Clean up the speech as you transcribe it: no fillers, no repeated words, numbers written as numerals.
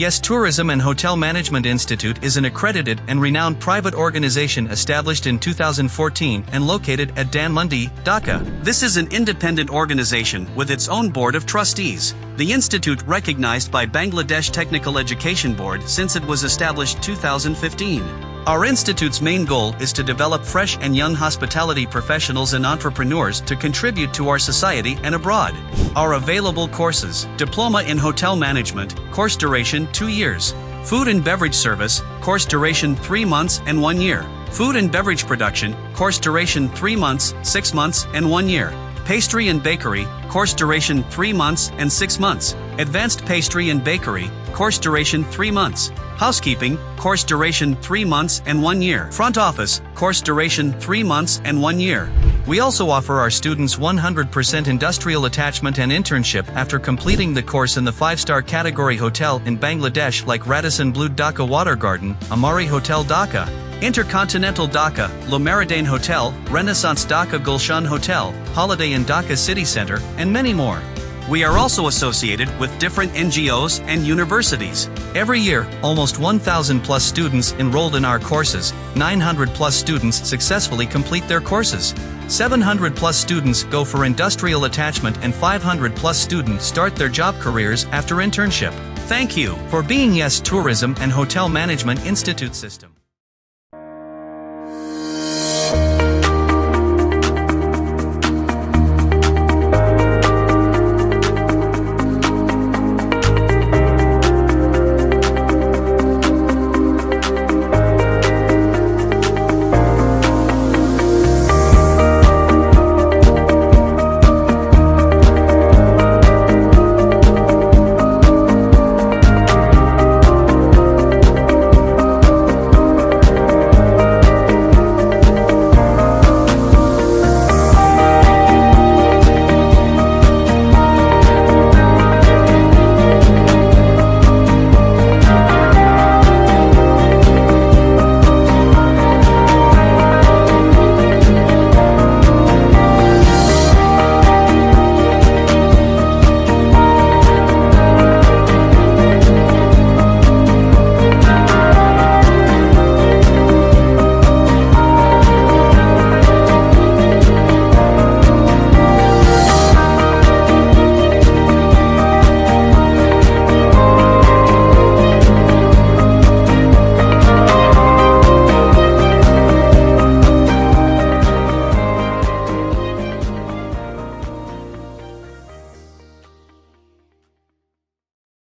Yes, Tourism and Hotel Management Institute is an accredited and renowned private organization established in 2014 and located at Dhanmondi, Dhaka. This is an independent organization with its own board of trustees. The institute recognized by Bangladesh Technical Education Board since it was established 2015. Our institute's main goal is to develop fresh and young hospitality professionals and entrepreneurs to contribute to our society and abroad. Our available courses: Diploma in Hotel Management, course duration 2 years. Food and Beverage Service, course duration 3 months and 1 year. Food and Beverage Production, course duration 3 months, 6 months, and 1 year. Pastry and Bakery, course duration 3 months and 6 months. Advanced Pastry and Bakery, course duration 3 months. Housekeeping, course duration 3 months and 1 year. Front Office, course duration 3 months and 1 year. We also offer our students 100% industrial attachment and internship after completing the course in the 5-star category hotel in Bangladesh like Radisson Blu Dhaka Water Garden, Amari Hotel Dhaka, Intercontinental Dhaka, Le Méridien Hotel, Renaissance Dhaka Gulshan Hotel, Holiday Inn Dhaka City Center, and many more. We are also associated with different NGOs and universities. Every year, almost 1,000 plus students enrolled in our courses, 900 plus students successfully complete their courses. 700 plus students go for industrial attachment and 500 plus students start their job careers after internship. Thank you for being Yes Tourism and Hotel Management Institute System.